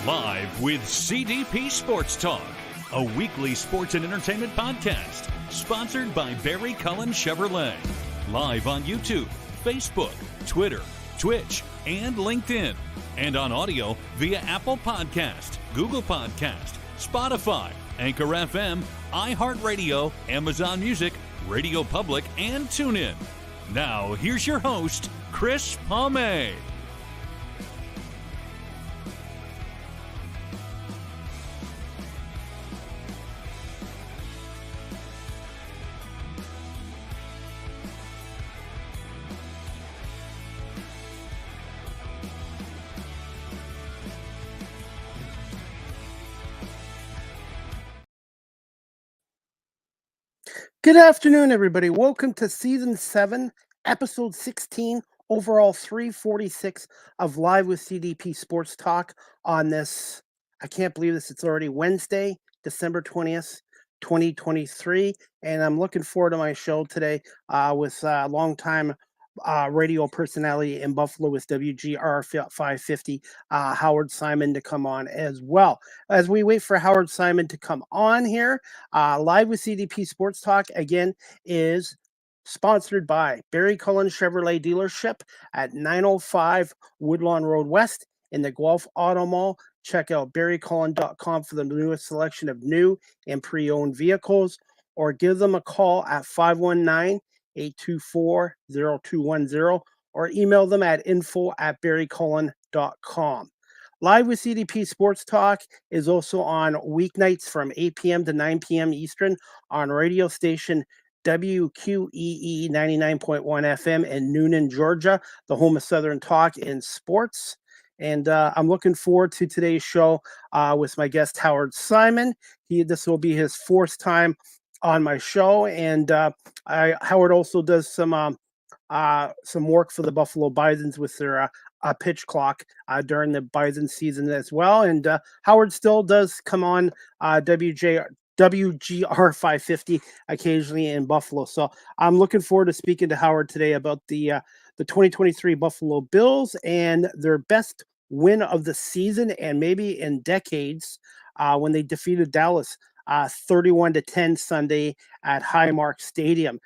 Live with CDP Sports Talk, a weekly sports and entertainment podcast sponsored by Barry Cullen Chevrolet. Live on YouTube, Facebook, Twitter, Twitch, and LinkedIn. And on audio via Apple Podcast, Google Podcast, Spotify, Anchor FM, iHeartRadio, Amazon Music, Radio Public, and TuneIn. Now, here's your host, Chris Palme. Good afternoon, everybody. Welcome to Season 7, Episode 16, overall 346 of Live with CDP Sports Talk on this, I can't believe this, it's already Wednesday, December 20th, 2023, and I'm looking forward to my show today with longtime radio personality in Buffalo with WGR 550, Howard Simon, to come on as well. As we wait for Howard Simon to come on here, Live with CDP Sports Talk, again, is sponsored by Barry Cullen Chevrolet Dealership at 905 Woodlawn Road West in the Guelph Auto Mall. Check out barrycullen.com for the newest selection of new and pre-owned vehicles, or give them a call at 519-824-0210, or email them at info@barrycullen.com. Live with CDP Sports Talk is also on weeknights from 8 p.m. to 9 p.m. Eastern on radio station WQEE 99.1 FM in Noonan, Georgia, the home of Southern Talk in sports. And I'm looking forward to today's show with my guest, Howard Simon. This will be his fourth time on my show, and Howard also does some work for the Buffalo Bisons with their pitch clock during the Bison season as well. And Howard still does come on WGR 550 occasionally in Buffalo. So I'm looking forward to speaking to Howard today about the 2023 Buffalo Bills and their best win of the season and maybe in decades when they defeated Dallas 31-10 Sunday at Highmark Stadium.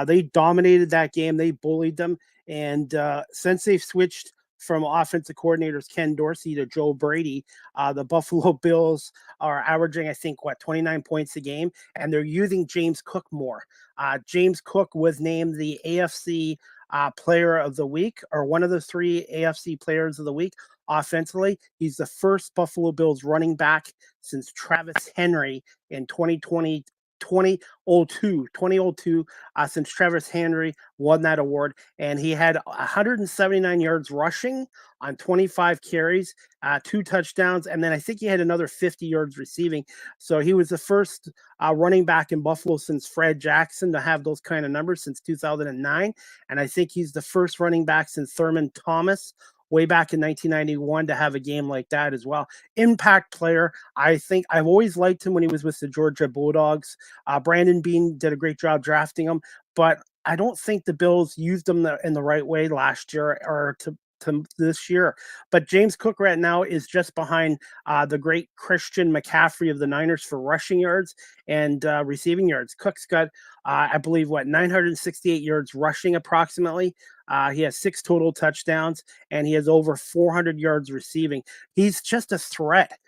They dominated that game. They bullied them. And since they've switched from offensive coordinators Ken Dorsey to Joe Brady, the Buffalo Bills are averaging, I think, 29 points a game, and they're using James Cook more. James Cook was named the AFC Player of the Week, or one of the three AFC Players of the Week. Offensively, he's the first Buffalo Bills running back since Travis Henry in 2002, since Travis Henry won that award. And he had 179 yards rushing on 25 carries, 2 touchdowns, and then I think he had another 50 yards receiving. So he was the first running back in Buffalo since Fred Jackson to have those kind of numbers since 2009. And I think he's the first running back since Thurman Thomas way back in 1991 to have a game like that as well. Impact player. I think I've always liked him when he was with the Georgia Bulldogs. Brandon Beane did a great job drafting him, but I don't think the Bills used him in the right way last year or to this year. But James Cook right now is just behind the great Christian McCaffrey of the Niners for rushing yards and receiving yards. Cook's got, I believe, 968 yards rushing approximately. He has 6 total touchdowns, and he has over 400 yards receiving. He's just a threat.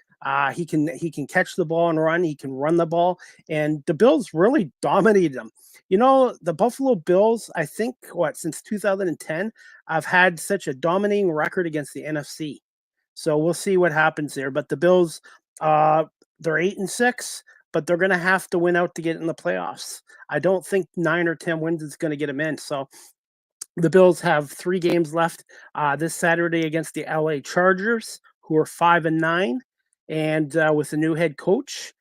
He can catch the ball and run. He can run the ball, and the Bills really dominated him. You know, the Buffalo Bills, I think, since 2010, have had such a dominating record against the NFC. So we'll see what happens there. But the Bills, they're 8-6, but they're going to have to win out to get in the playoffs. I don't think 9 or 10 wins is going to get them in. So the Bills have 3 games left this Saturday against the LA Chargers, who are 5-9, and with a new head coach,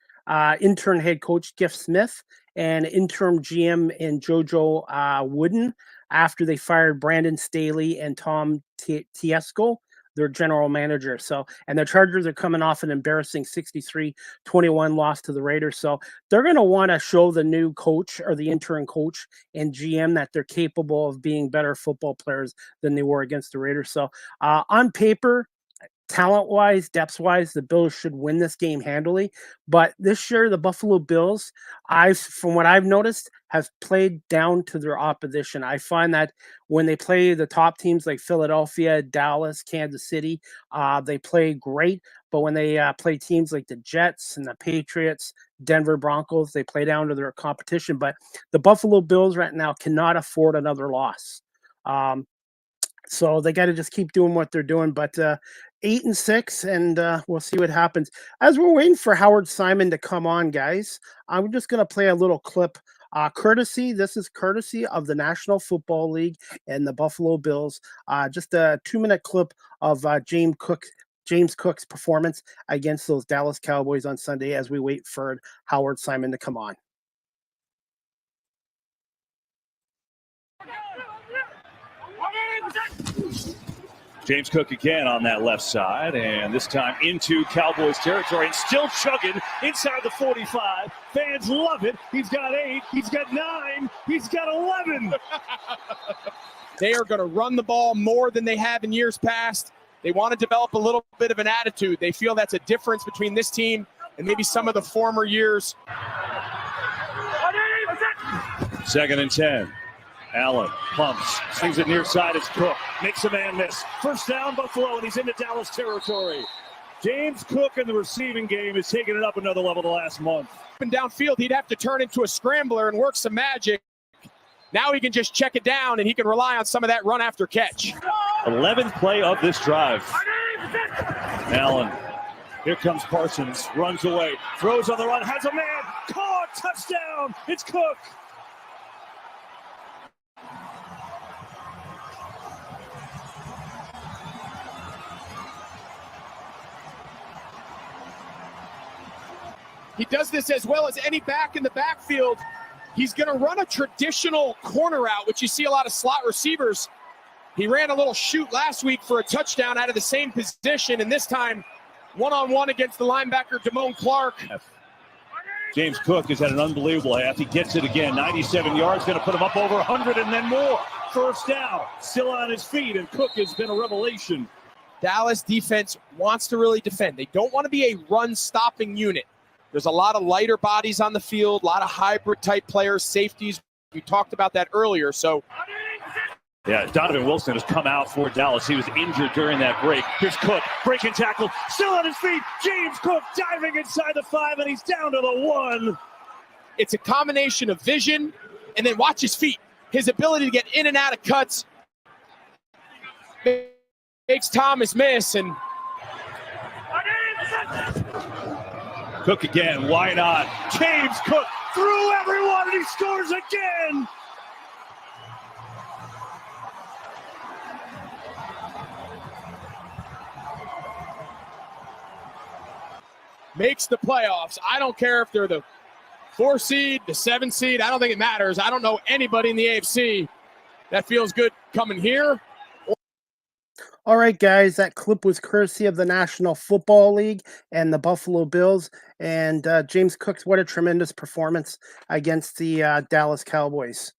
intern head coach Giff Smith, and interim GM in JoJo Wooden, after they fired Brandon Staley and Tom Tiesco, their general manager. So, and the Chargers are coming off an embarrassing 63-21 loss to the Raiders. So they're going to want to show the new coach or the interim coach and GM that they're capable of being better football players than they were against the Raiders. So on paper, talent-wise, depth-wise, the Bills should win this game handily. But this year, the Buffalo Bills, from what I've noticed, have played down to their opposition. I find that when they play the top teams like Philadelphia, Dallas, Kansas City, they play great. But when they play teams like the Jets and the Patriots, Denver Broncos, they play down to their competition. But the Buffalo Bills right now cannot afford another loss. So they got to just keep doing what they're doing. But 8-6, and we'll see what happens. As we're waiting for Howard Simon to come on, guys, I'm just going to play a little clip. This is courtesy of the National Football League and the Buffalo Bills. Just a 2-minute clip of James Cook's performance against those Dallas Cowboys on Sunday as we wait for Howard Simon to come on. James Cook again on that left side, and this time into Cowboys territory, and still chugging inside the 45. Fans love it. He's got 8, he's got 9, he's got 11. They are going to run the ball more than they have in years past. They want to develop a little bit of an attitude. They feel that's a difference between this team and maybe some of the former years. 2nd and 10. Allen pumps, swings it near side. It's Cook, makes a man miss. First down, Buffalo, and he's into Dallas territory. James Cook in the receiving game is taking it up another level the last month. Up and downfield, he'd have to turn into a scrambler and work some magic. Now he can just check it down, and he can rely on some of that run after catch. 11th play of this drive. Allen, here comes Parsons, runs away, throws on the run, has a man, caught, touchdown, it's Cook. He does this as well as any back in the backfield. He's going to run a traditional corner route, which you see a lot of slot receivers. He ran a little shoot last week for a touchdown out of the same position, and this time one-on-one against the linebacker, Damone Clark. James Cook has had an unbelievable half. He gets it again, 97 yards, going to put him up over 100 and then more. First down, still on his feet, and Cook has been a revelation. Dallas defense wants to really defend. They don't want to be a run-stopping unit. There's a lot of lighter bodies on the field, a lot of hybrid-type players, safeties. We talked about that earlier, so... Yeah, Donovan Wilson has come out for Dallas. He was injured during that break. Here's Cook, breaking tackle, still on his feet. James Cook diving inside the 5, and he's down to the 1. It's a combination of vision, and then watch his feet. His ability to get in and out of cuts makes Thomas miss, and... Cook again, why not? James Cook through everyone, and he scores again! Makes the playoffs. I don't care if they're the 4 seed, the 7 seed. I don't think it matters. I don't know anybody in the AFC that feels good coming here. All right, guys, that clip was courtesy of the National Football League and the Buffalo Bills. And James Cook's, what a tremendous performance against the Dallas Cowboys.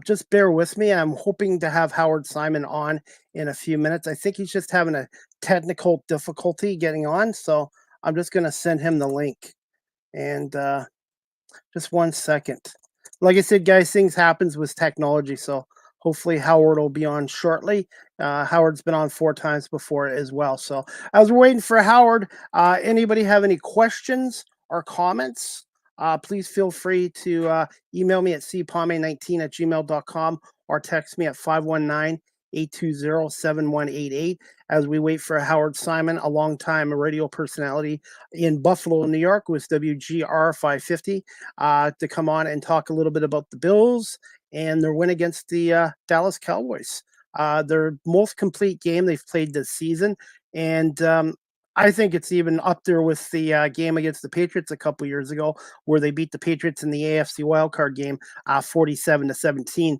Just bear with me. I'm hoping to have Howard Simon on in a few minutes. I think he's just having a technical difficulty getting on, so I'm just going to send him the link. And just 1 second. Like I said, guys, things happens with technology, so hopefully Howard will be on shortly. Howard's been on 4 times before as well. So as we're waiting for Howard, anybody have any questions or comments? Please feel free to email me at cpalme19@gmail.com or text me at 519-820-7188 as we wait for Howard Simon, a longtime radio personality in Buffalo, New York with WGR 550 to come on and talk a little bit about the Bills and their win against the Dallas Cowboys. Their most complete game they've played this season. And I think it's even up there with the game against the Patriots a couple years ago, where they beat the Patriots in the AFC wildcard game 47-17.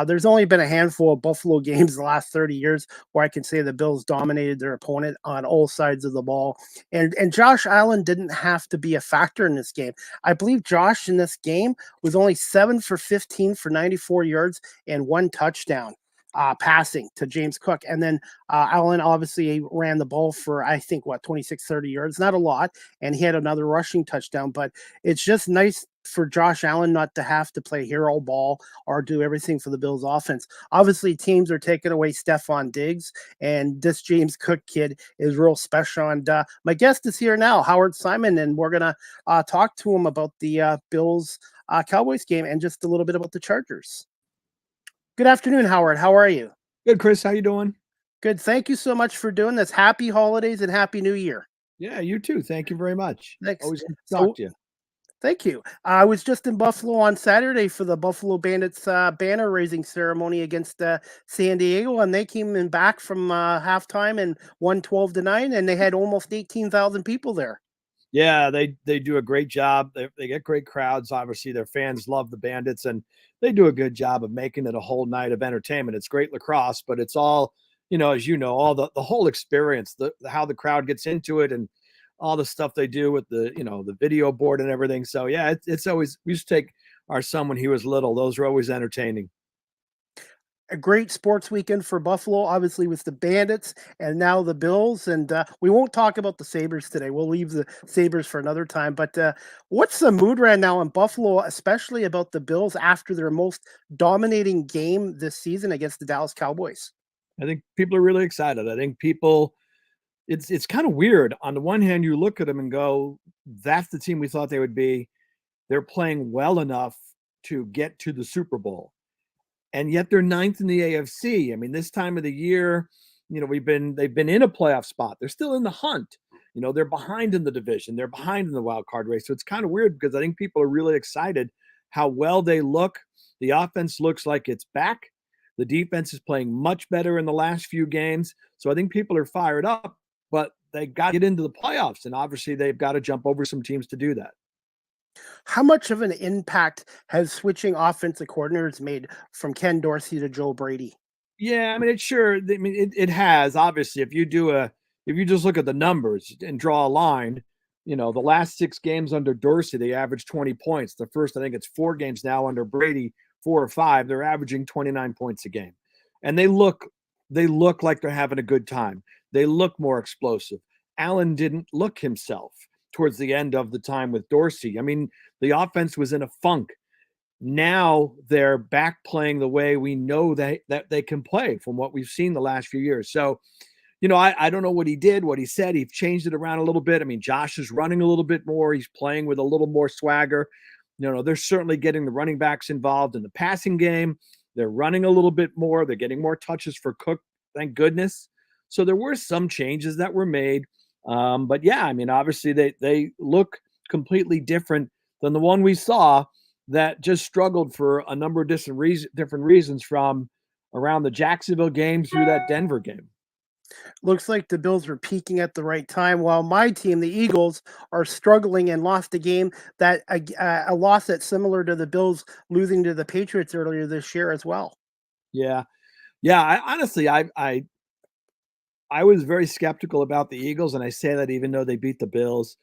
There's only been a handful of Buffalo games in the last 30 years where I can say the Bills dominated their opponent on all sides of the ball. And Josh Allen didn't have to be a factor in this game. I believe Josh in this game was only 7 for 15 for 94 yards and 1 touchdown. passing to James Cook. And then Allen obviously ran the ball for, I think, 26, 30 yards, not a lot. And he had another rushing touchdown. But it's just nice for Josh Allen not to have to play hero ball or do everything for the Bills offense. Obviously, teams are taking away Stephon Diggs, and this James Cook kid is real special. And my guest is here now, Howard Simon, and we're going to talk to him about the Bills Cowboys game and just a little bit about the Chargers. Good afternoon, Howard. How are you? Good, Chris. How you doing? Good. Thank you so much for doing this. Happy holidays and Happy New Year. Yeah, you too. Thank you very much. Thanks. Always good to talk to you. Thank you. I was just in Buffalo on Saturday for the Buffalo Bandits banner raising ceremony against San Diego, and they came in back from halftime and won 12-9, and they had almost 18,000 people there. Yeah, they do a great job. They get great crowds. Obviously, their fans love the Bandits, and they do a good job of making it a whole night of entertainment. It's great lacrosse, but it's all, as you know, all the whole experience, how the crowd gets into it, and all the stuff they do with the video board and everything. So yeah, it's always, we used to take our son when he was little. Those were always entertaining. A great sports weekend for Buffalo, obviously, with the Bandits and now the Bills. And we won't talk about the Sabres today. We'll leave the Sabres for another time. But what's the mood right now in Buffalo, especially about the Bills after their most dominating game this season against the Dallas Cowboys? I think people are really excited. I think people, it's kind of weird. On the one hand, you look at them and go, that's the team we thought they would be. They're playing well enough to get to the Super Bowl. And yet they're ninth in the AFC. I mean, this time of the year, they've been in a playoff spot. They're still in the hunt. They're behind in the division. They're behind in the wild card race. So it's kind of weird because I think people are really excited how well they look. The offense looks like it's back. The defense is playing much better in the last few games. So I think people are fired up, but they got to get into the playoffs. And obviously they've got to jump over some teams to do that. How much of an impact has switching offensive coordinators made from Ken Dorsey to Joe Brady? Yeah, I mean, it has. Obviously, if you just look at the numbers and draw a line, the last 6 games under Dorsey, they averaged 20 points. The first, I think it's 4 games now under Brady, 4 or 5, they're averaging 29 points a game. And they look like they're having a good time. They look more explosive. Allen didn't look himself towards the end of the time with Dorsey. I mean, the offense was in a funk. Now they're back playing the way we know that they can play from what we've seen the last few years. So, I don't know what he did, what he said. He changed it around a little bit. I mean, Josh is running a little bit more. He's playing with a little more swagger. They're certainly getting the running backs involved in the passing game. They're running a little bit more. They're getting more touches for Cook, thank goodness. So there were some changes that were made. But yeah, I mean, obviously they look completely different than the one we saw that just struggled for a number of different reasons from around the Jacksonville game through that Denver game. Looks like the Bills were peaking at the right time, while my team, the Eagles, are struggling and lost a game that a loss that's similar to the Bills losing to the Patriots earlier this year as well. Yeah. I was very skeptical about the Eagles, and I say that even though they beat the Bills.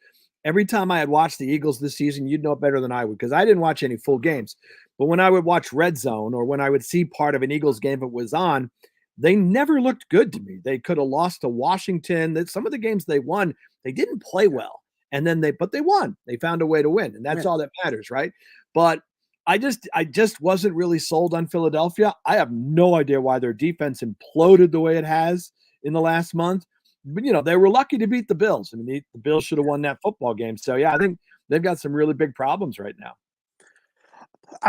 Every time I had watched the Eagles this season, you'd know it better than I would because I didn't watch any full games. But when I would watch Red Zone or when I would see part of an Eagles game that was on, they never looked good to me. They could have lost to Washington. Some of the games they won, they didn't play well. And then they won. They found a way to win. And that's all that matters, right? But I just wasn't really sold on Philadelphia. I have no idea why their defense imploded the way it has in the last month. But, they were lucky to beat the Bills. I mean, the Bills should have won that football game. So, yeah, I think they've got some really big problems right now.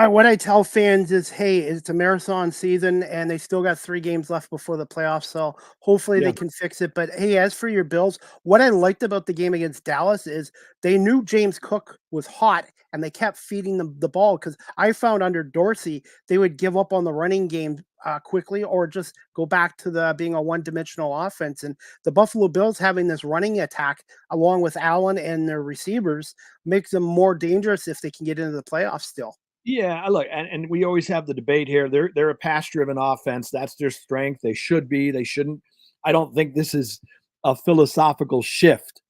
What I tell fans is, hey, it's a marathon season, and they still got 3 games left before the playoffs. So hopefully they can fix it. But hey, as for your Bills, what I liked about the game against Dallas is they knew James Cook was hot, and they kept feeding them the ball. Because I found under Dorsey, they would give up on the running game quickly, or just go back to being a one-dimensional offense. And the Buffalo Bills having this running attack along with Allen and their receivers makes them more dangerous if they can get into the playoffs still. Yeah, look, and we always have the debate here. They're a pass-driven offense. That's their strength. They should be. They shouldn't. I don't think this is a philosophical shift.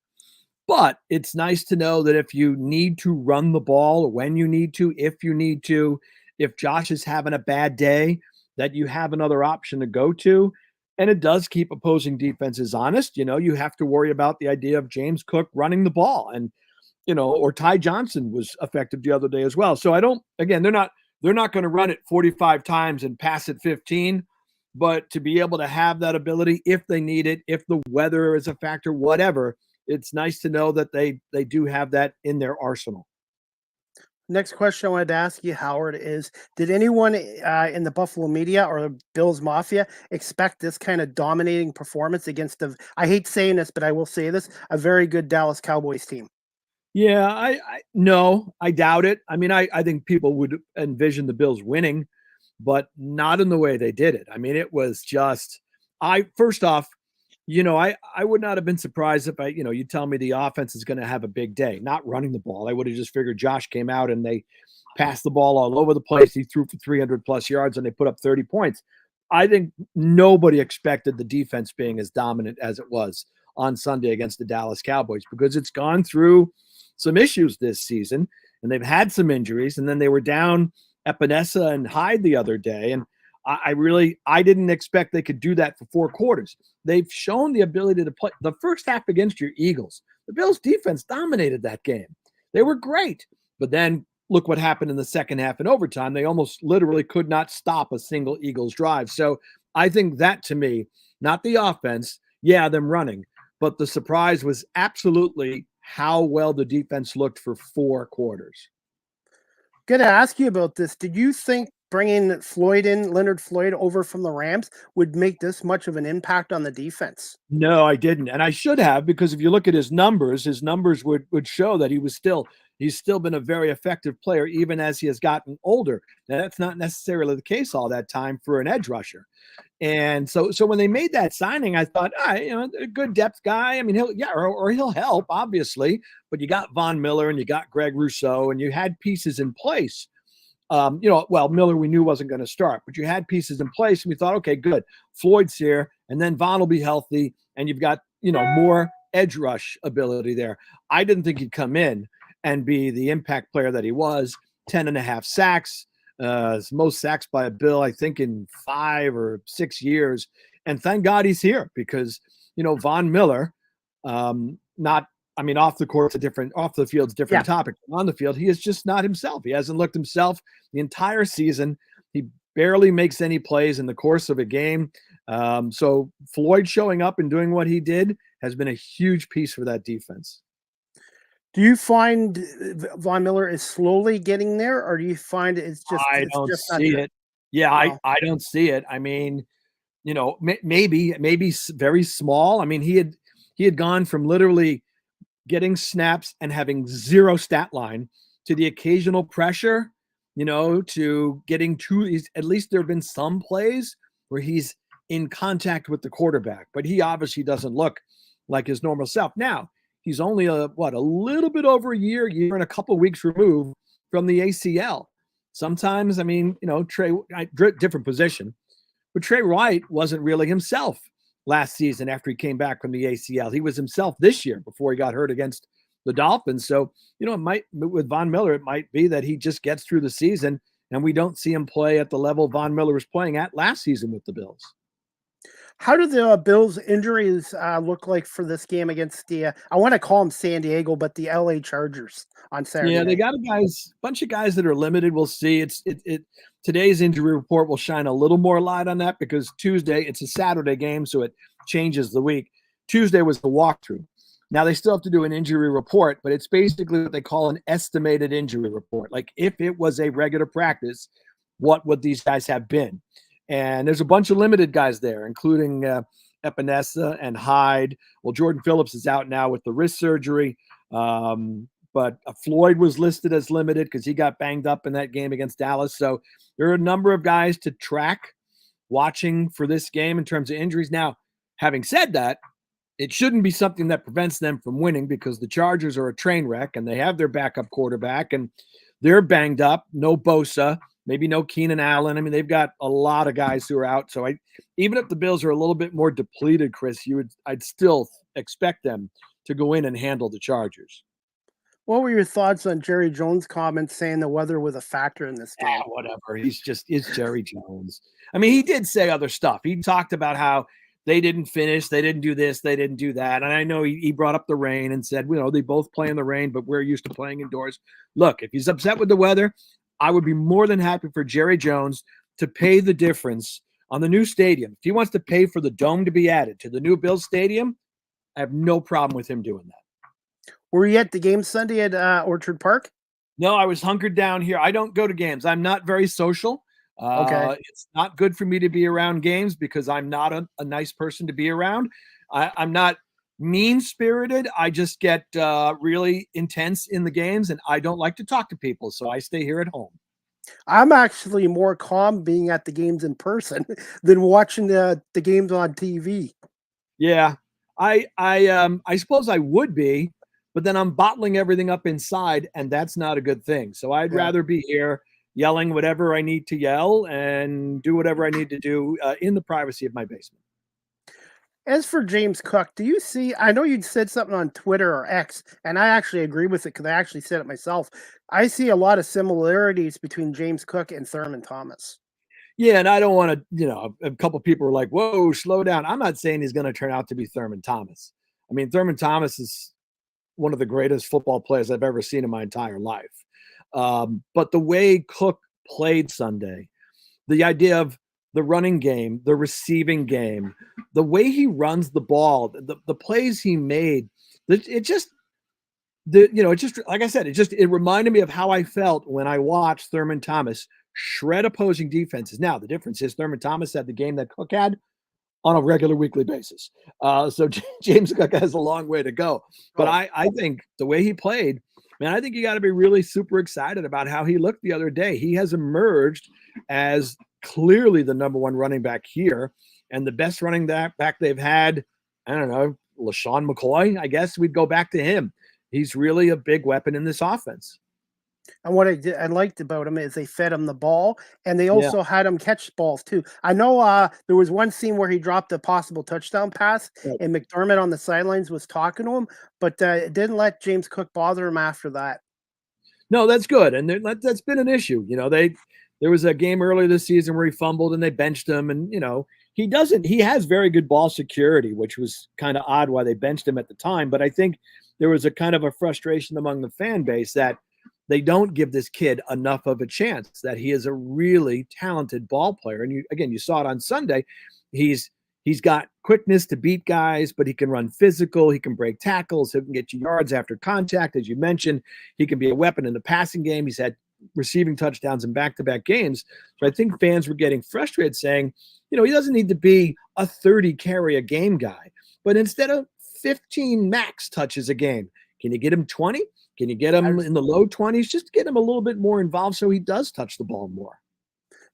But it's nice to know that if you need to run the ball, when you need to, if you need to, if Josh is having a bad day, that you have another option to go to. And it does keep opposing defenses honest. You have to worry about the idea of James Cook running the ball, and or Ty Johnson was effective the other day as well. So they're not going to run it 45 times and pass it 15, but to be able to have that ability if they need it, if the weather is a factor, whatever, it's nice to know that they do have that in their arsenal. Next question I wanted to ask you, Howard, is did anyone in the Buffalo media or the Bills Mafia expect this kind of dominating performance against I hate saying this, but I will say this, a very good Dallas Cowboys team? Yeah, no, I doubt it. I mean, I think people would envision the Bills winning, but not in the way they did it. I mean, it was just, first off, I would not have been surprised if you tell me the offense is going to have a big day, not running the ball. I would have just figured Josh came out and they passed the ball all over the place. He threw for 300 plus yards and they put up 30 points. I think nobody expected the defense being as dominant as it was on Sunday against the Dallas Cowboys, because it's gone through some issues this season and they've had some injuries, and then they were down Epinesa and Hyde the other day. And I didn't expect they could do that for 4 quarters. They've shown the ability to play the first half against your Eagles. The Bills defense dominated that game. They were great. But then look what happened in the second half in overtime. They almost literally could not stop a single Eagles drive. So I think that, to me, not the offense, them running, but the surprise was absolutely how well the defense looked for 4 quarters. Going to ask you about this. Did you think bringing Leonard Floyd over from the Rams would make this much of an impact on the defense? No, I didn't. And I should have, because if you look at his numbers would show that he's still been a very effective player, even as he has gotten older. Now, that's not necessarily the case all that time for an edge rusher. And so when they made that signing, I thought, a good depth guy. I mean, he'll help, obviously, but you got Von Miller and you got Greg Rousseau and you had pieces in place. Miller we knew wasn't going to start, but you had pieces in place, and we thought, okay, good. Floyd's here, and then Von will be healthy, and you've got, more edge rush ability there. I didn't think he'd come in and be the impact player that he was. 10.5 sacks, most sacks by a Bill, I think, in 5 or 6 years. And thank God he's here, because, Von Miller, off the court's off the field's a different topic. On the field, he is just not himself. He hasn't looked himself the entire season. He barely makes any plays in the course of a game. So Floyd showing up and doing what he did has been a huge piece for that defense. Do you find Von Miller is slowly getting there, or do you find I don't see it. Yeah, no. I don't see it. I mean, maybe very small. I mean, he had gone from literally getting snaps and having 0 stat line to the occasional pressure, to getting at least there have been some plays where he's in contact with the quarterback, but he obviously doesn't look like his normal self. Now, he's only a little bit over a year and a couple of weeks removed from the ACL. Sometimes, Trey, different position, but Trey White wasn't really himself last season after he came back from the ACL. He was himself this year before he got hurt against the Dolphins. So, it might, with Von Miller, it might be that he just gets through the season and we don't see him play at the level Von Miller was playing at last season with the Bills. How do the Bills injuries look like for this game against I want to call them San Diego, but the LA Chargers on Saturday? Yeah, they got a bunch of guys that are limited. We'll see. Today's injury report will shine a little more light on that, because Tuesday, it's a Saturday game, so it changes the week. Tuesday was the walkthrough. Now they still have to do an injury report, but it's basically what they call an estimated injury report. Like, if it was a regular practice, what would these guys have been? And there's a bunch of limited guys there, including Epinesa and Hyde. Well, Jordan Phillips is out now with the wrist surgery. But Floyd was listed as limited because he got banged up in that game against Dallas. So there are a number of guys to track watching for this game in terms of injuries. Now, having said that, it shouldn't be something that prevents them from winning, because the Chargers are a train wreck and they have their backup quarterback and they're banged up. No Bosa, maybe no Keenan Allen. I mean, they've got a lot of guys who are out. So even if the Bills are a little bit more depleted, Chris, I'd still expect them to go in and handle the Chargers. What were your thoughts on Jerry Jones' comments saying the weather was a factor in this game? Whatever. It's Jerry Jones. I mean, he did say other stuff. He talked about how they didn't finish, they didn't do this, they didn't do that. And I know he brought up the rain and said, they both play in the rain, but we're used to playing indoors. Look, if he's upset with the weather, I would be more than happy for Jerry Jones to pay the difference on the new stadium. If he wants to pay for the dome to be added to the new Bills Stadium, I have no problem with him doing that. Were you at the game Sunday at Orchard Park? No, I was hunkered down here. I don't go to games. I'm not very social. Okay. It's not good for me to be around games because I'm not a nice person to be around. I'm not mean-spirited. I just get really intense in the games, and I don't like to talk to people, so I stay here at home. I'm actually more calm being at the games in person than watching the games on TV. Yeah, I suppose I would be, but then I'm bottling everything up inside, and that's not a good thing. So I'd rather be here yelling whatever I need to yell and do whatever I need to do in the privacy of my basement. As for James Cook, do you see? I know you said something on Twitter or X, and I actually agree with it because I actually said it myself. I see a lot of similarities between James Cook and Thurman Thomas. Yeah, and I don't want to, a couple people are like, whoa, slow down. I'm not saying he's going to turn out to be Thurman Thomas. I mean, Thurman Thomas is one of the greatest football players I've ever seen in my entire life. But the way Cook played Sunday, the idea of the running game, the receiving game, the way he runs the ball, the plays he made, it just like I said, it reminded me of how I felt when I watched Thurman Thomas shred opposing defenses. Now, the difference is Thurman Thomas had the game that Cook had on a regular weekly basis. So James Cook has a long way to go. But I think the way he played, man, I think you got to be really super excited about how he looked the other day. He has emerged as clearly the number one running back here and the best running back they've had. I don't know, LaShawn McCoy, I guess we'd go back to him. He's really a big weapon in this offense. And what I liked about him is they fed him the ball, and they also had him catch balls too. I know there was one scene where he dropped a possible touchdown pass, and McDermott on the sidelines was talking to him, but it didn't let James Cook bother him after that. No, that's good, and that's been an issue. There was a game earlier this season where he fumbled and they benched him, and he has very good ball security, which was kind of odd why they benched him at the time. But I think there was a kind of a frustration among the fan base that they don't give this kid enough of a chance, that he is a really talented ball player. And you saw it on Sunday. He's got quickness to beat guys, but he can run physical. He can break tackles. He can get you yards after contact. As you mentioned, he can be a weapon in the passing game. He's had receiving touchdowns in back-to-back games. So I think fans were getting frustrated saying, he doesn't need to be a 30 carry a game guy, but instead of 15 max touches a game, can you get him 20? Can you get him in the low 20s? Just get him a little bit more involved so he does touch the ball more.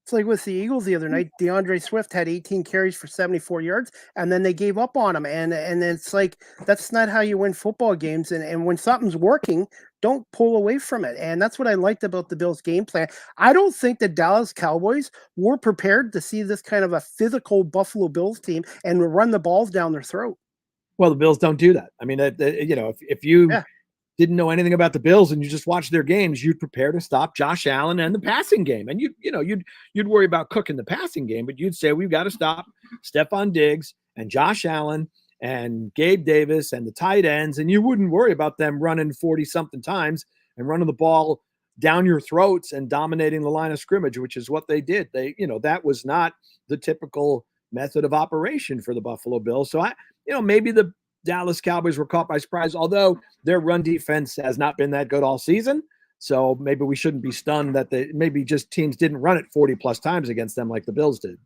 It's like with the Eagles the other night, DeAndre Swift had 18 carries for 74 yards, and then they gave up on him. And it's like, that's not how you win football games. And when something's working, don't pull away from it. And that's what I liked about the Bills' game plan. I don't think the Dallas Cowboys were prepared to see this kind of a physical Buffalo Bills team and run the balls down their throat. Well, the Bills don't do that. I mean, if you didn't know anything about the Bills and you just watch their games, you'd prepare to stop Josh Allen and the passing game. And you'd worry about Cook in the passing game, but you'd say we've got to stop Stephon Diggs and Josh Allen and Gabe Davis and the tight ends, and you wouldn't worry about them running 40-something times and running the ball down your throats and dominating the line of scrimmage, which is what they did. That was not the typical method of operation for the Buffalo Bills. So maybe the Dallas Cowboys were caught by surprise, although their run defense has not been that good all season. So maybe we shouldn't be stunned that maybe just teams didn't run it 40-plus times against them like the Bills did.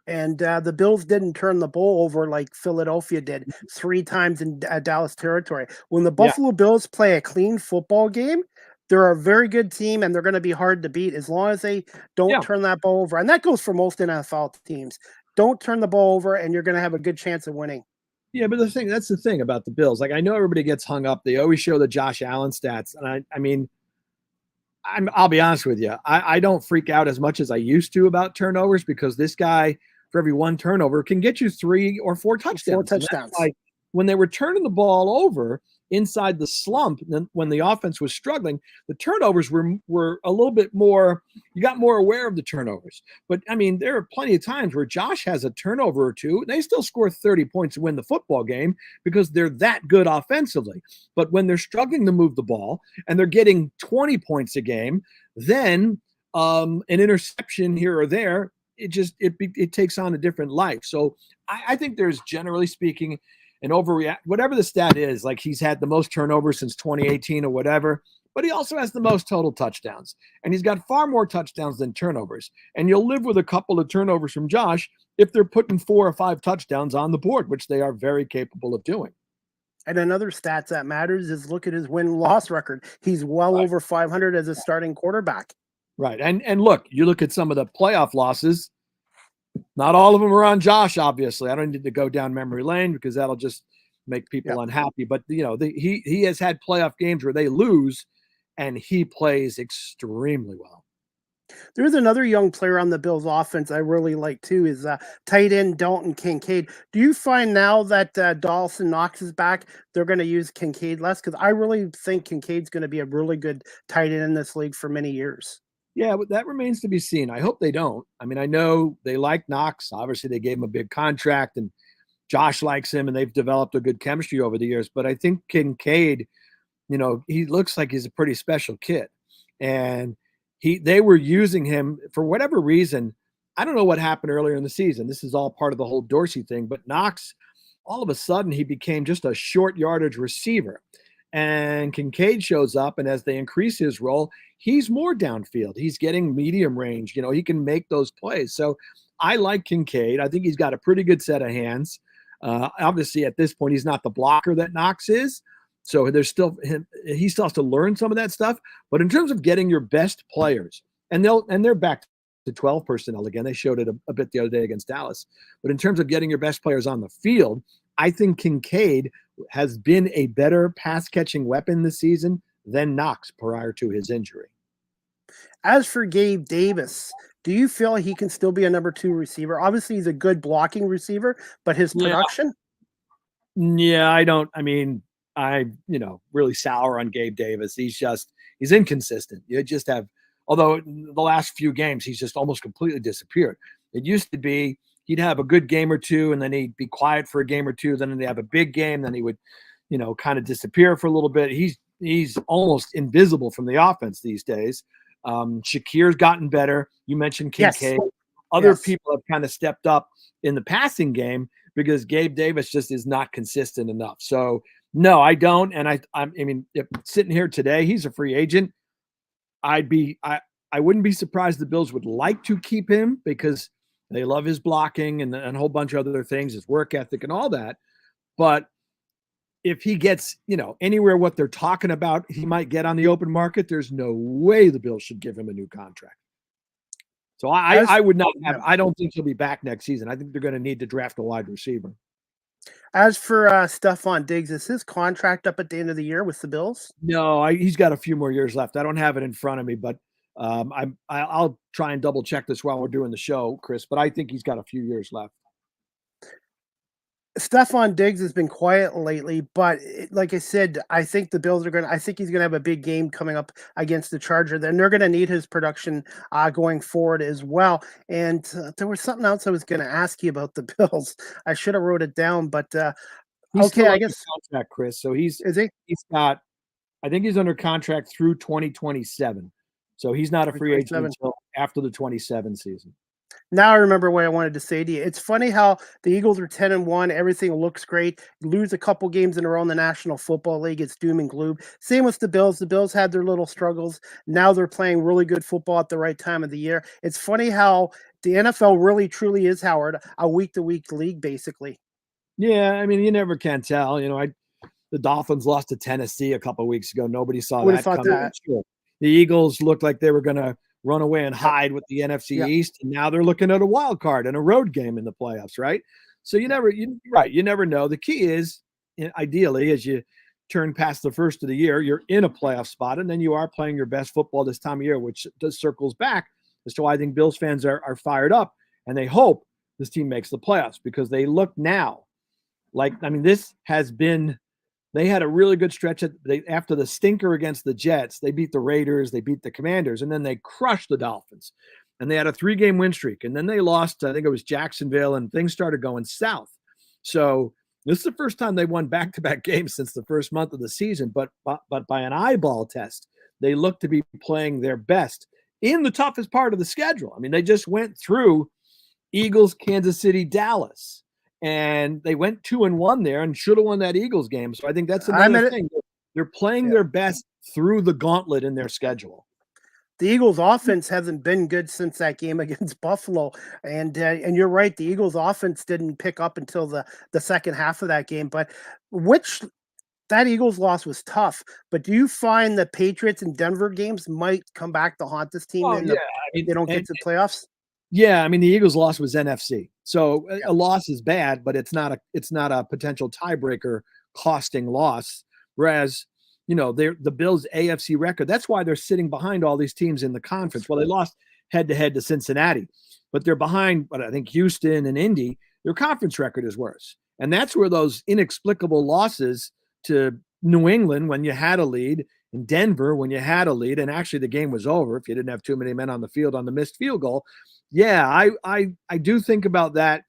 And the Bills didn't turn the ball over like Philadelphia did 3 times in Dallas territory. When the Buffalo Bills play a clean football game, they're a very good team, and they're going to be hard to beat as long as they don't turn that ball over. And that goes for most NFL teams. Don't turn the ball over, and you're going to have a good chance of winning. Yeah, but that's the thing about the Bills. Like, I know everybody gets hung up. They always show the Josh Allen stats. And I'll be honest with you. I don't freak out as much as I used to about turnovers, because this guy, for every one turnover, can get you 3 or 4 touchdowns. 4 touchdowns. Like, when they were turning the ball over, inside the slump, when the offense was struggling, the turnovers were a little bit more, you got more aware of the turnovers. But I mean, there are plenty of times where Josh has a turnover or two, and they still score 30 points to win the football game because they're that good offensively. But when they're struggling to move the ball and they're getting 20 points a game, then an interception here or there, it takes on a different life. So I think there's, generally speaking, an overreact, whatever the stat is, like he's had the most turnovers since 2018 or whatever, but he also has the most total touchdowns, and he's got far more touchdowns than turnovers. And you'll live with a couple of turnovers from Josh if they're putting 4 or 5 touchdowns on the board, which they are very capable of doing. And another stats that matters is look at his win-loss record. He's well over 500 as a starting quarterback. Right. And look, you look at some of the playoff losses, not all of them are on Josh, obviously. I don't need to go down memory lane because that'll just make people unhappy. But, he has had playoff games where they lose, and he plays extremely well. There's another young player on the Bills offense I really like too, is tight end Dalton Kincaid. Do you find now that Dawson Knox is back, they're going to use Kincaid less? Because I really think Kincaid's going to be a really good tight end in this league for many years. Yeah, but that remains to be seen. I hope they don't. I mean, I know they like Knox. Obviously, they gave him a big contract, and Josh likes him, and they've developed a good chemistry over the years. But I think Kincaid, he looks like he's a pretty special kid. And they were using him for whatever reason. I don't know what happened earlier in the season. This is all part of the whole Dorsey thing. But Knox, all of a sudden, he became just a short yardage receiver. And Kincaid shows up, and as they increase his role, he's more downfield. He's getting medium range. He can make those plays. So I like Kincaid. I think he's got a pretty good set of hands. Obviously, at this point, he's not the blocker that Knox is. So there's still he still has to learn some of that stuff. But in terms of getting your best players, and they're back to 12 personnel again. They showed it a bit the other day against Dallas. But in terms of getting your best players on the field, I think Kincaid has been a better pass-catching weapon this season than Knox prior to his injury. As for Gabe Davis, do you feel he can still be a number 2 receiver? Obviously, he's a good blocking receiver, but his production? Yeah, I don't. I mean, really sour on Gabe Davis. He's inconsistent. You just have, although the last few games, he's just almost completely disappeared. It used to be he'd have a good game or two, and then he'd be quiet for a game or two. Then he'd have a big game. Then he would, kind of disappear for a little bit. He's almost invisible from the offense these days. Shakir's gotten better. You mentioned Kincaid. Yes. Other people have kind of stepped up in the passing game because Gabe Davis just is not consistent enough. So no, I don't. And I mean, if sitting here today, he's a free agent. I wouldn't be surprised the Bills would like to keep him because they love his blocking and a whole bunch of other things, his work ethic and all that. But if he gets, anywhere what they're talking about, he might get on the open market, there's no way the Bills should give him a new contract. So I would not have, I don't think he'll be back next season. I think they're going to need to draft a wide receiver. As for Stephon Diggs, is his contract up at the end of the year with the Bills? No, he's got a few more years left. I don't have it in front of me, but I'll try and double check this while we're doing the show, Chris, but I think he's got a few years left. Stephon Diggs has been quiet lately, but like I said, I think the Bills I think he's going to have a big game coming up against the Chargers. Then they're going to need his production going forward as well. And there was something else I was going to ask you about the Bills. I should have wrote it down, but okay, I guess contract, Chris. So he's got, I think he's under contract through 2027. So he's not a free agent until after the 27 season. Now I remember what I wanted to say to you. It's funny how the Eagles are 10-1. Everything looks great. Lose a couple games in a row in the National Football League. It's doom and gloom. Same with the Bills. The Bills had their little struggles. Now they're playing really good football at the right time of the year. It's funny how the NFL really, truly is, Howard, a week-to-week league, basically. Yeah, I mean, you never can tell. The Dolphins lost to Tennessee a couple of weeks ago. Nobody saw that coming. Sure. The Eagles looked like they were going to run away and hide with the NFC East, and now they're looking at a wild card and a road game in the playoffs, right? So you never know. The key is, ideally, as you turn past the first of the year, you're in a playoff spot, and then you are playing your best football this time of year, which does circles back as to why I think Bills fans are fired up, and they hope this team makes the playoffs because they look now like, I mean, this has been They had a really good stretch after the stinker against the Jets. They beat the Raiders, they beat the Commanders, and then they crushed the Dolphins. And they had a 3-game win streak. And then they lost, I think it was Jacksonville, and things started going south. So this is the first time they won back-to-back games since the first month of the season. But by an eyeball test, they look to be playing their best in the toughest part of the schedule. I mean, they just went through Eagles, Kansas City, Dallas, and they went 2-1 there and should have won that Eagles game. So I think that's another thing. They're playing their best through the gauntlet in their schedule. The Eagles' offense hasn't been good since that game against Buffalo, and you're right. The Eagles' offense didn't pick up until the second half of that game. But that Eagles loss was tough. But do you find the Patriots and Denver games might come back to haunt this team? They don't get to the playoffs. Yeah, I mean the Eagles' loss was NFC, so a loss is bad, but it's not a potential tiebreaker costing loss. Whereas, the Bills' AFC record, that's why they're sitting behind all these teams in the conference. Well, they lost head-to-head to Cincinnati, but they're behind, I think, Houston and Indy. Their conference record is worse. And that's where those inexplicable losses to New England when you had a lead, and Denver when you had a lead, and actually the game was over if you didn't have too many men on the field on the missed field goal. Yeah, I do think about that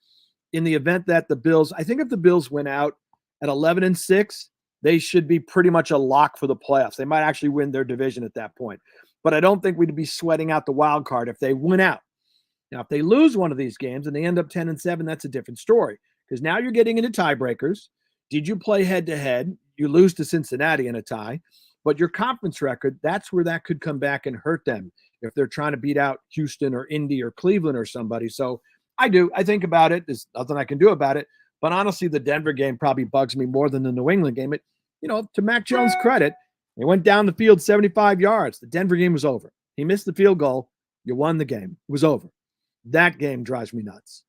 in the event that the Bills, I think if the Bills went out at 11-6, they should be pretty much a lock for the playoffs. They might actually win their division at that point. But I don't think we'd be sweating out the wild card if they went out. Now, if they lose one of these games and they end up 10-7, that's a different story. Because now you're getting into tiebreakers. Did you play head-to-head? You lose to Cincinnati in a tie. But your conference record, that's where that could come back and hurt them if they're trying to beat out Houston or Indy or Cleveland or somebody. So I think about it. There's nothing I can do about it. But honestly, the Denver game probably bugs me more than the New England game. To Mac Jones' credit, they went down the field 75 yards. The Denver game was over. He missed the field goal. You won the game. It was over. That game drives me nuts.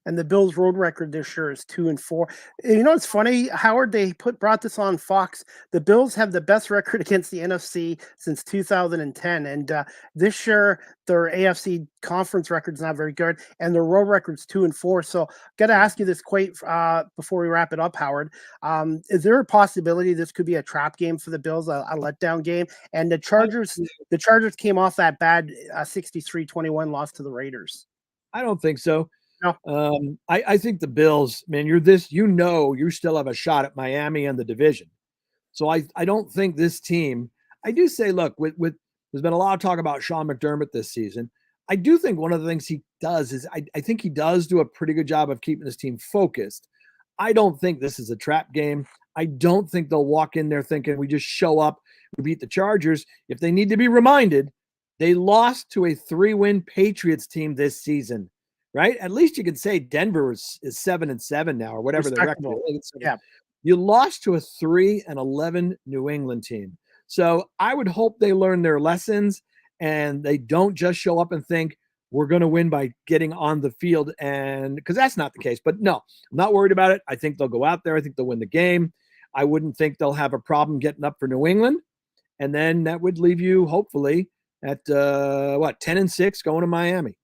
And the Bills' road record this year is 2-4. It's funny, Howard, they brought this on Fox. The Bills have the best record against the NFC since 2010. And this year, their AFC conference record's not very good, and their road record's 2-4. So got to ask you this before we wrap it up, Howard. Is there a possibility this could be a trap game for the Bills, a letdown game? And the Chargers came off that bad 63-21 loss to the Raiders. I don't think so. No. I think the Bills, man, you still have a shot at Miami and the division. So I don't think this team, I do say, look, with there's been a lot of talk about Sean McDermott this season. I do think one of the things he does is I think he does do a pretty good job of keeping his team focused. I don't think this is a trap game. I don't think they'll walk in there thinking we just show up, we beat the Chargers. If they need to be reminded, they lost to a 3-win Patriots team this season. Right? At least you can say Denver is 7-7 now, or whatever the record is. Yeah. You lost to a 3-11 New England team. So I would hope they learn their lessons and they don't just show up and think we're going to win by getting on the field, and because that's not the case. But no, I'm not worried about it. I think they'll go out there. I think they'll win the game. I wouldn't think they'll have a problem getting up for New England. And then that would leave you hopefully at 10-6 going to Miami.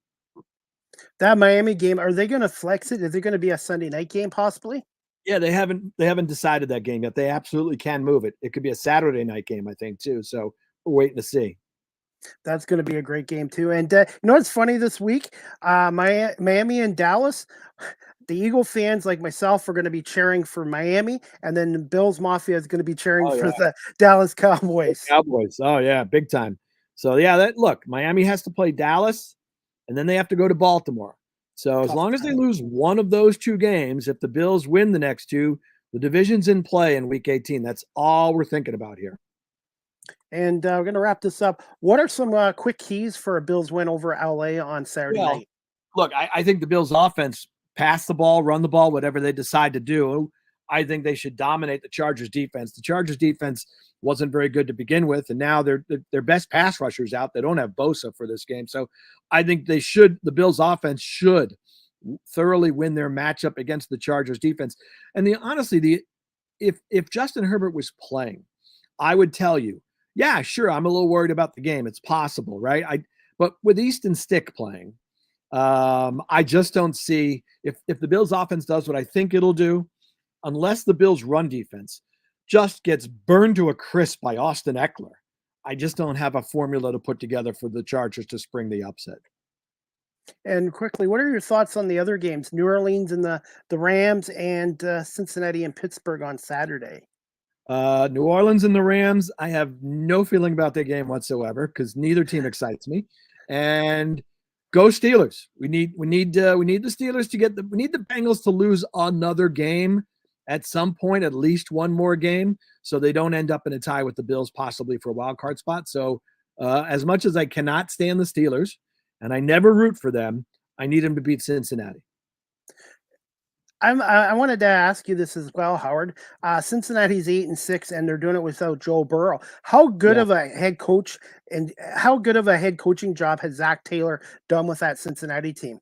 That Miami game, are they going to flex it? Is it going to be a Sunday night game possibly? Yeah, they haven't decided that game yet. They absolutely can move it. It could be a Saturday night game, I think, too. So we're waiting to see. That's going to be a great game too. And what's funny this week? Miami and Dallas, the Eagle fans like myself are going to be cheering for Miami, and then the Bills Mafia is going to be cheering for the Dallas Cowboys. Oh yeah, big time. So yeah, look, Miami has to play Dallas, and then they have to go to Baltimore. So as long as they lose one of those two games, if the Bills win the next two, the division's in play in Week 18. That's all we're thinking about here. And we're going to wrap this up. What are some quick keys for a Bills win over LA on Saturday night? Look, I think the Bills offense, pass the ball, run the ball, whatever they decide to do, I think they should dominate the Chargers defense. The Chargers defense wasn't very good to begin with, and now their best pass rushers out. They don't have Bosa for this game. So I think the Bills offense should thoroughly win their matchup against the Chargers defense. And if Justin Herbert was playing, I would tell you, yeah, sure, I'm a little worried about the game. It's possible, right? But with Easton Stick playing, I just don't see if the Bills offense does what I think it'll do, unless the Bills run defense just gets burned to a crisp by Austin Eckler. I just don't have a formula to put together for the Chargers to spring the upset. And quickly, what are your thoughts on the other games? New Orleans and the Rams, and Cincinnati and Pittsburgh on Saturday. New Orleans and the Rams, I have no feeling about that game whatsoever because neither team excites me. And go Steelers. We need the Steelers to get we need the Bengals to lose another game at some point, at least one more game, so they don't end up in a tie with the Bills, possibly for a wild card spot. So as much as I cannot stand the Steelers, and I never root for them, I need them to beat Cincinnati. I wanted to ask you this as well, Howard. Cincinnati's 8-6, and they're doing it without Joe Burrow. How good of a head coach and how good of a head coaching job has Zach Taylor done with that Cincinnati team?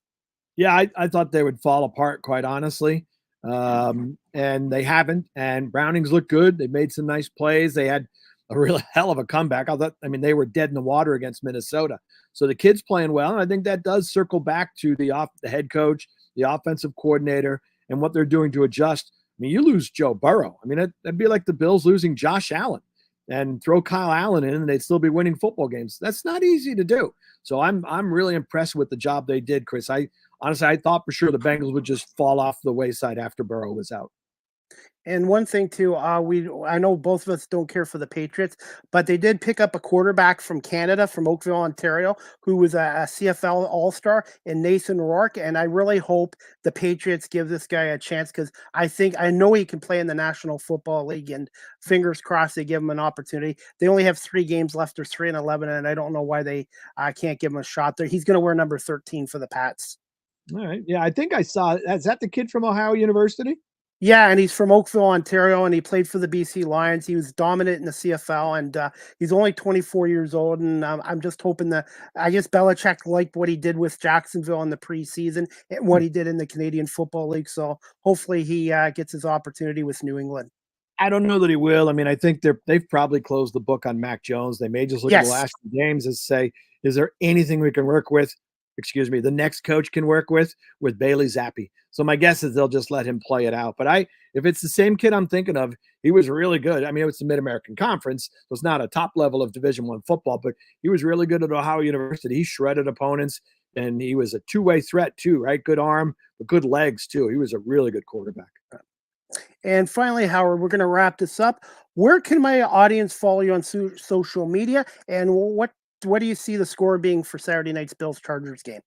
Yeah, I thought they would fall apart, quite honestly, and they haven't. And Brownings look good. They made some nice plays. They had a real hell of a comeback. I mean, they were dead in the water against Minnesota. So the kid's playing well, and I think that does circle back to the head coach, the offensive coordinator, and what they're doing to adjust. I mean, you lose Joe Burrow. I mean, that'd be like the Bills losing Josh Allen, and throw Kyle Allen in, and they'd still be winning football games. That's not easy to do. So I'm really impressed with the job they did, Chris. I thought for sure the Bengals would just fall off the wayside after Burrow was out. And one thing too, I know both of us don't care for the Patriots, but they did pick up a quarterback from Canada, from Oakville, Ontario, who was a CFL All-Star, in Nathan Rourke. And I really hope the Patriots give this guy a chance, because I know he can play in the National Football League, and fingers crossed they give him an opportunity. They only have 3 games left. They're 3-11, and I don't know why they can't give him a shot there. He's going to wear number 13 for the Pats. All right. Yeah, I think I saw. Is that the kid from Ohio University? Yeah, and he's from Oakville, Ontario, and he played for the BC Lions. He was dominant in the CFL, and he's only 24 years old. And I'm just hoping that, I guess Belichick liked what he did with Jacksonville in the preseason and what he did in the Canadian Football League. So hopefully he gets his opportunity with New England. I don't know that he will. I mean, I think they've probably closed the book on Mac Jones. They may just look at the last 2 games and say, is there anything we can work with? The next coach can work with Bailey Zappi. So my guess is they'll just let him play it out. But if it's the same kid I'm thinking of, he was really good. I mean, it was the Mid-American Conference. So it's not a top level of Division I football, but he was really good at Ohio University. He shredded opponents, and he was a two-way threat too, right? Good arm, but good legs too. He was a really good quarterback. And finally, Howard, we're going to wrap this up. Where can my audience follow you on social media, and what do you see the score being for Saturday night's Bills-Chargers game?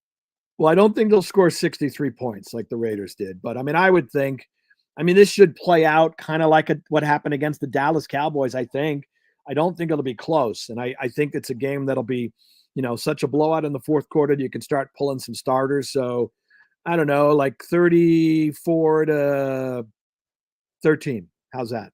Well, I don't think they'll score 63 points like the Raiders did. But, I mean, I would think – I mean, this should play out kind of like what happened against the Dallas Cowboys, I think. I don't think it'll be close. And I think it's a game that'll be, such a blowout in the fourth quarter that you can start pulling some starters. So, I don't know, like 34-13. How's that?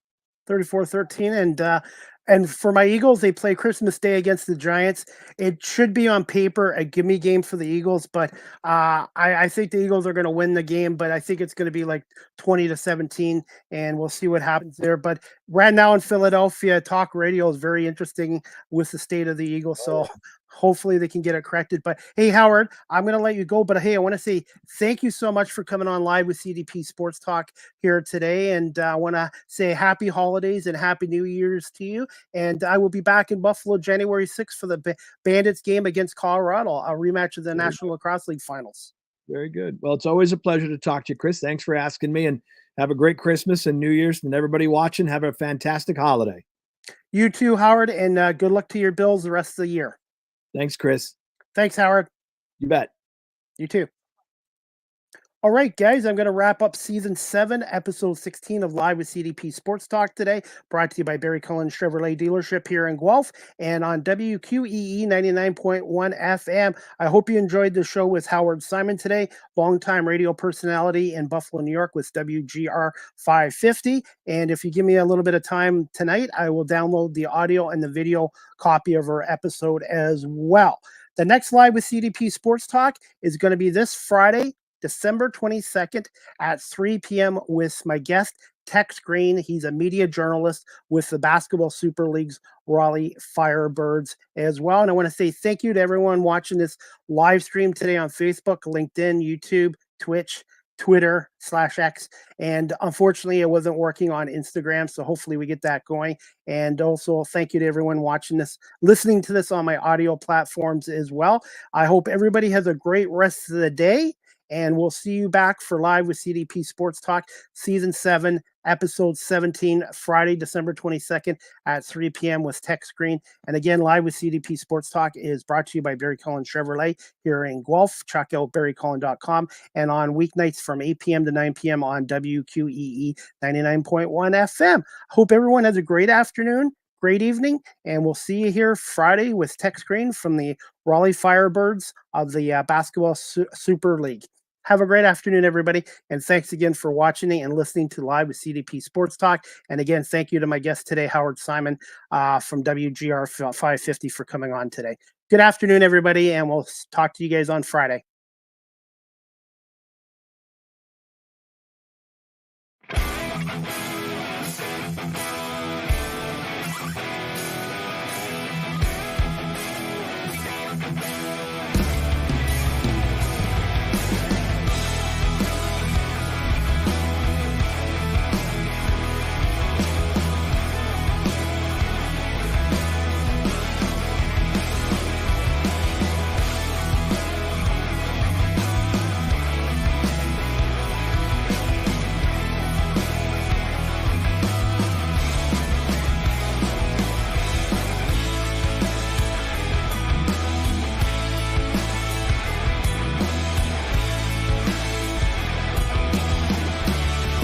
34-13. And for my Eagles, they play Christmas Day against the Giants. It should be on paper a gimme game for the Eagles, but I think the Eagles are going to win the game, but I think it's going to be like 20-17, and we'll see what happens there. But right now in Philadelphia, talk radio is very interesting with the state of the Eagles, so hopefully they can get it corrected. But hey, Howard, I'm going to let you go, but hey, I want to say thank you so much for coming on live with CDP Sports Talk here today, and I want to say happy holidays and happy New Year's to you. And I will be back in Buffalo January 6th for the Bandits game against Colorado, a rematch of the National Lacrosse League Finals. Very good. Well, it's always a pleasure to talk to you, Chris. Thanks for asking me, and have a great Christmas and New Year's. And everybody watching, have a fantastic holiday. You too, Howard, and good luck to your Bills the rest of the year. Thanks, Chris. Thanks, Howard. You bet. You too. All right, guys, I'm going to wrap up Season 7, Episode 16 of Live with CDP Sports Talk today, brought to you by Barry Cullen Chevrolet Dealership here in Guelph and on WQEE 99.1 FM. I hope you enjoyed the show with Howard Simon today, longtime radio personality in Buffalo, New York with WGR 550. And if you give me a little bit of time tonight, I will download the audio and the video copy of our episode as well. The next Live with CDP Sports Talk is going to be this Friday, December 22nd at 3 p.m. with my guest, Tex Green. He's a media journalist with the Basketball Super League's Raleigh Firebirds as well. And I want to say thank you to everyone watching this live stream today on Facebook, LinkedIn, YouTube, Twitch, Twitter/X. And unfortunately, it wasn't working on Instagram. So hopefully we get that going. And also thank you to everyone watching this, listening to this on my audio platforms as well. I hope everybody has a great rest of the day. And we'll see you back for Live with CDP Sports Talk, Season 7, Episode 17, Friday, December 22nd at 3 p.m. with Tex Green. And again, Live with CDP Sports Talk is brought to you by Barry Cullen Chevrolet here in Guelph. Check out barrycullen.com. And on weeknights from 8 p.m. to 9 p.m. on WQEE 99.1 FM. Hope everyone has a great afternoon, great evening, and we'll see you here Friday with Tex Green from the Raleigh Firebirds of the Basketball Super League. Have a great afternoon, everybody. And thanks again for watching and listening to Live with CDP Sports Talk. And again, thank you to my guest today, Howard Simon from WGR 550 for coming on today. Good afternoon, everybody. And we'll talk to you guys on Friday.